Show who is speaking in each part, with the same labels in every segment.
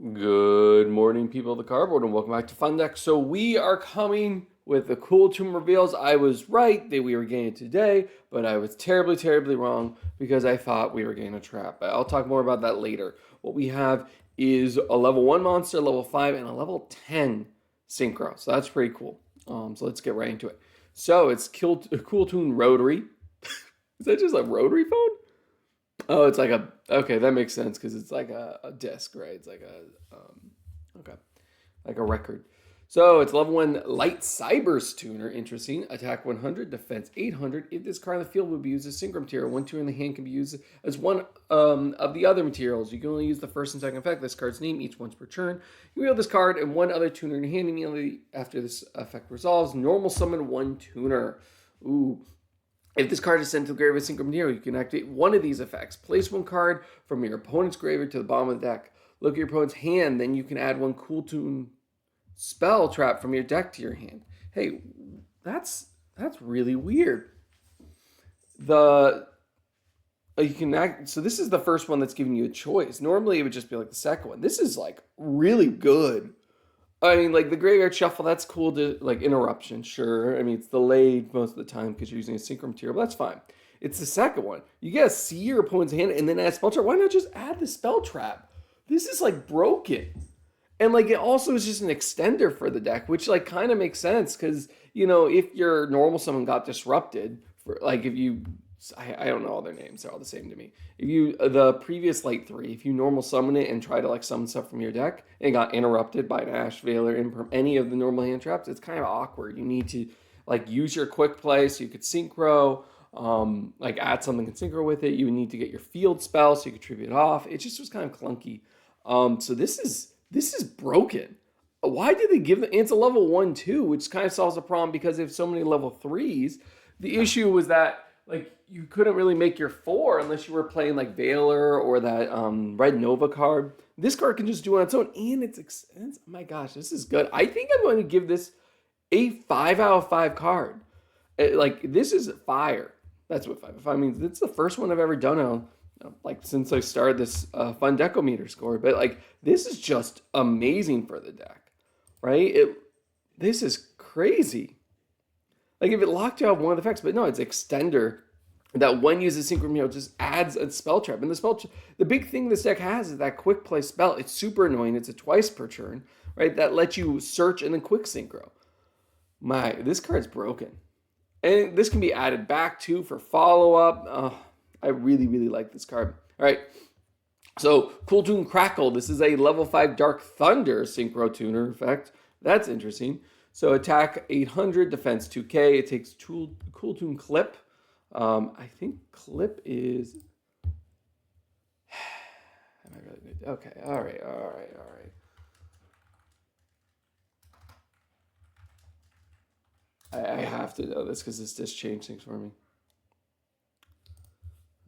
Speaker 1: Good morning, people of the cardboard, and welcome back to Fun Deck. So we are coming with the cool tomb reveals. I was right that we were getting it today, but I was terribly, terribly wrong because I thought we were getting a trap. But I'll talk more about that later. What we have is a level 1 monster, level 5, and a level 10 synchro. So that's pretty cool. So let's get right into it. So it's Cool Tune Rotary. Is that just a rotary phone? Oh, it's like a okay. That makes sense because it's like a disc, right? It's like okay, like a record. So it's level 1 light cybers tuner. Interesting. Attack 100, defense 800. If this card in the field would be used as synchro material, 1 2 in the hand can be used as one of the other materials. You can only use the first and second effect. This card's name each once per turn. You wield this card and one other tuner in your hand immediately after this effect resolves. Normal summon 1 tuner. Ooh. If this card is sent to the grave as synchro material, you can activate one of these effects. Place 1 card from your opponent's graveyard to the bottom of the deck. Look at your opponent's hand, then you can add 1 Cool Tune spell trap from your deck to your hand. Hey, that's really weird. You can act. So this is the first one that's giving you a choice. Normally it would just be like the second one. This is like really good. I mean, like the graveyard shuffle, that's cool to like interruption, sure. I mean, it's delayed most of the time because you're using a synchro material, but that's fine. It's the second one. You gotta see your opponent's hand and then add spell trap. Why not just add the spell trap? This is like broken. And like it also is just an extender for the deck, which like kind of makes sense because if your normal summon got disrupted, for like if you I don't know all their names, they're all the same to me. If you the previous light 3, if you normal summon it and try to like summon stuff from your deck and got interrupted by an Ash Veil or any of the normal hand traps, it's kind of awkward. You need to like use your quick play so you could synchro, like add something in synchro with it. You would need to get your field spell so you could tribute it off. It just was kind of clunky. So this is broken. Why did they give it? It's a level 1 too, which kind of solves the problem because they have so many level 3s. The issue was that like you couldn't really make your 4 unless you were playing like Veiler or that Red Nova card. This card can just do it on its own, and it's expensive. Oh my gosh, this is good. I think I'm going to give this a 5 out of 5 card. Like this is fire. That's what 5 out of 5 means. It's the first one I've ever done on like since I started this fun decometer score. But like this is just amazing for the deck, right? This is crazy. Like if it locked you out of one of the effects, but no, it's extender that when uses synchro material just adds a spell trap. And the big thing this deck has is that quick play spell. It's super annoying. It's a twice per turn, right? That lets you search and then quick synchro. This card's broken. And this can be added back too for follow-up. I really, really like this card. All right. So Cool Tune Crackle. This is a level 5 Dark Thunder synchro tuner effect. That's interesting. So attack 800, defense 2k. It takes Cool Tune Clip. I think Clip is... Am I really good? Okay, all right. I have to know this because this just changed things for me.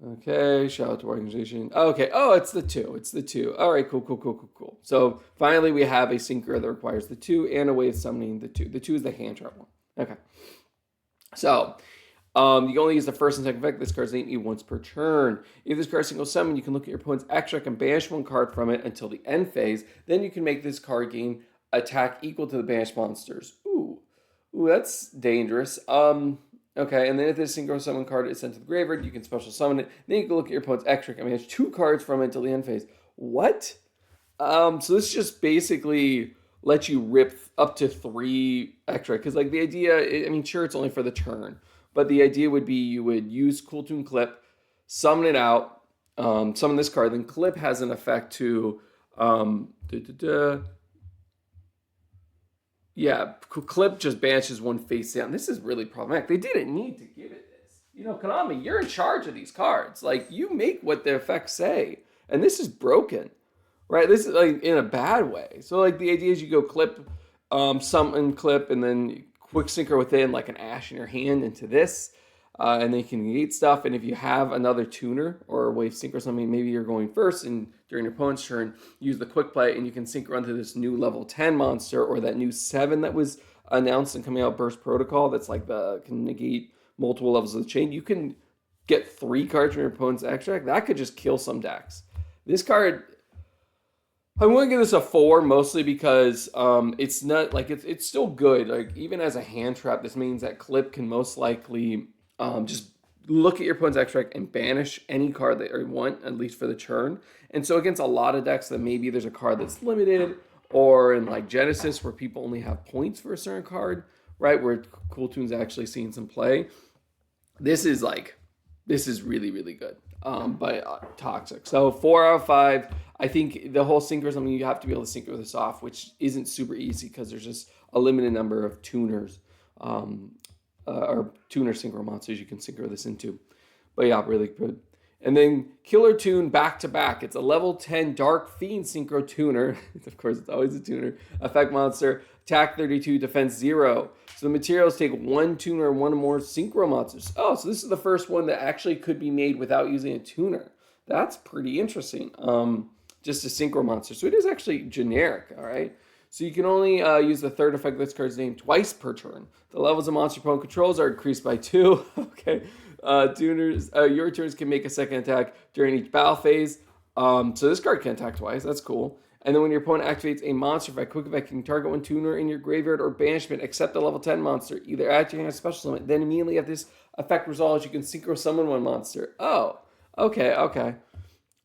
Speaker 1: Okay, shout out to organization. Okay, oh, it's the 2. It's the 2. All right, cool. So finally we have a synchro that requires the 2 and a way of summoning the 2. The 2 is the hand trap one. Okay. So you can only use the first and second effect. This card's name once per turn. If this card single summon, you can look at your opponent's extract and banish 1 card from it until the end phase. Then you can make this card gain attack equal to the banished monsters. Ooh, that's dangerous. Okay, and then if this synchro summon card is sent to the graveyard, you can special summon it. Then you can look at your opponent's extract and manage 2 cards from it until the end phase. What? So this just basically lets you rip up to 3 extract. Because like the idea, I mean, sure, it's only for the turn. But the idea would be you would use Cool Tune Clip, summon it out, summon this card. Then Clip has an effect to... Yeah, Clip just banishes 1 face down. This is really problematic. They didn't need to give it this. Konami, you're in charge of these cards. Like, you make what the effects say. And this is broken, right? This is, like, in a bad way. So, like, the idea is you go Clip, summon Clip, and then quick synchro within, like an Ash in your hand into this. And then you can negate stuff. And if you have another tuner or a wave sync or something, maybe you're going first and during your opponent's turn, use the quick play and you can sync run to this new level 10 monster or that new 7 that was announced and coming out, Burst Protocol, that's like can negate multiple levels of the chain. You can get 3 cards from your opponent's extract. That could just kill some decks. This card, I'm going to give this a 4, mostly because it's not like it's still good. Like even as a hand trap, this means that Clip can most likely just look at your opponent's extract and banish any card that you want, at least for the turn. And so against a lot of decks that maybe there's a card that's limited, or in like Genesis where people only have points for a certain card, right? Where Cool Tune's actually seen some play. This is like this is really really good. But toxic. So 4 out of 5. I think the whole sync or something, you have to be able to synchro this off, which isn't super easy because there's just a limited number of tuners or tuner synchro monsters you can synchro this into. But yeah, really good. And then Killer Tune back to back. It's a level 10 Dark Fiend synchro tuner. Of course, it's always a tuner. Effect monster, attack 32, defense 0. So the materials take 1 tuner and 1 or more synchro monsters. Oh, so this is the first one that actually could be made without using a tuner. That's pretty interesting. Just a synchro monster. So it is actually generic, all right? So you can only use the third effect of this card's name twice per turn. The levels of monster opponent controls are increased by 2. Okay. Your turns can make a second attack during each battle phase. So this card can attack twice. That's cool. And then when your opponent activates a monster effect, quick effect, you can target 1 tuner in your graveyard or banishment, except a level 10 monster. Either add your hand special summon. Then immediately after this effect resolves, you can synchro summon 1 monster. Oh, okay.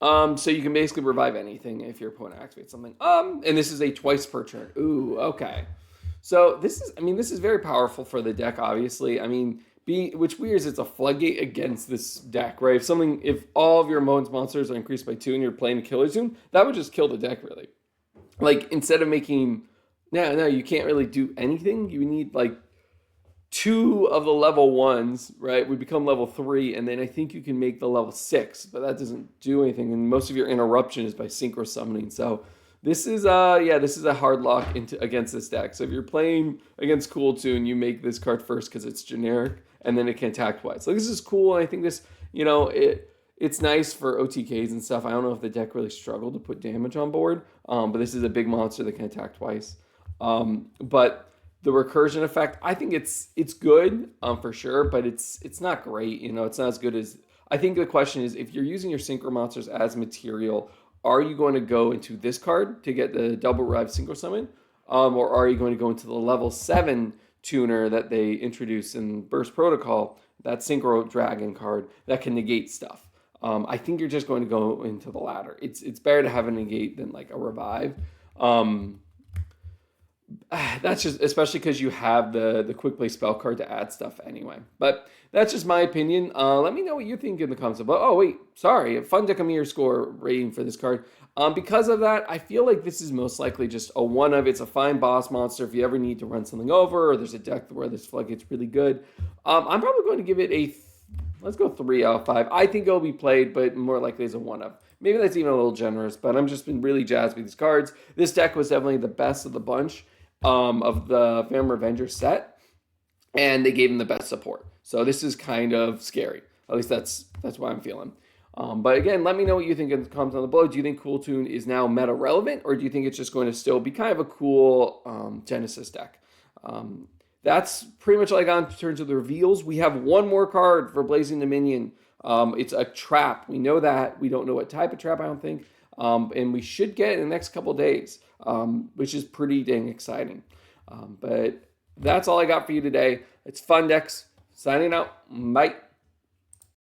Speaker 1: So you can basically revive anything if your opponent activates something. And this is a twice per turn. Ooh, okay. So this is very powerful for the deck, obviously. Which weird is it's a floodgate against this deck, right? If all of your opponent's monsters are increased by 2 and you're playing a Killer Tune, that would just kill the deck, really. Like, instead of making, no, you can't really do anything. You need like 2 of the level 1s, right, would become level 3, and then I think you can make the level 6, but that doesn't do anything, and most of your interruption is by synchro summoning. So this is a hard lock against this deck. So if you're playing against Cool Tune, you make this card first because it's generic, and then it can attack twice. So this is cool, and I think this, it's nice for OTKs and stuff. I don't know if the deck really struggled to put damage on board, but this is a big monster that can attack twice. But the recursion effect, I think it's good for sure, but it's not great. It's not as good as. I think the question is, if you're using your synchro monsters as material, are you going to go into this card to get the double revive synchro summon, or are you going to go into the level 7 tuner that they introduced in Burst Protocol, that synchro dragon card that can negate stuff? I think you're just going to go into the latter. It's better to have a negate than like a revive. That's just, especially because you have the quick play spell card to add stuff anyway. But that's just my opinion. Let me know what you think in the comments. Oh wait, sorry, a Fun Deck Amir score rating for this card. Because of that, I feel like this is most likely just a one of. It's a fine boss monster if you ever need to run something over, or there's a deck where this floodgate's really good. I'm probably going to give it let's go 3 out of 5. I think it'll be played, but more likely as a one of. Maybe that's even a little generous, but I'm just been really jazzed with these cards. This deck was definitely the best of the bunch of the Phantom Revenger set, and they gave him the best support. So this is kind of scary. At least that's what I'm feeling. But again, let me know what you think in the comments on the below. Do you think Cool Tune is now meta relevant, or do you think it's just going to still be kind of a cool Genesis deck? That's pretty much all I got in terms of the reveals. We have one more card for Blazing Dominion. It's a trap. We know that. We don't know what type of trap, I don't think. And we should get it in the next couple days, which is pretty dang exciting. But that's all I got for you today. It's Fun Decks. Signing out. Bye.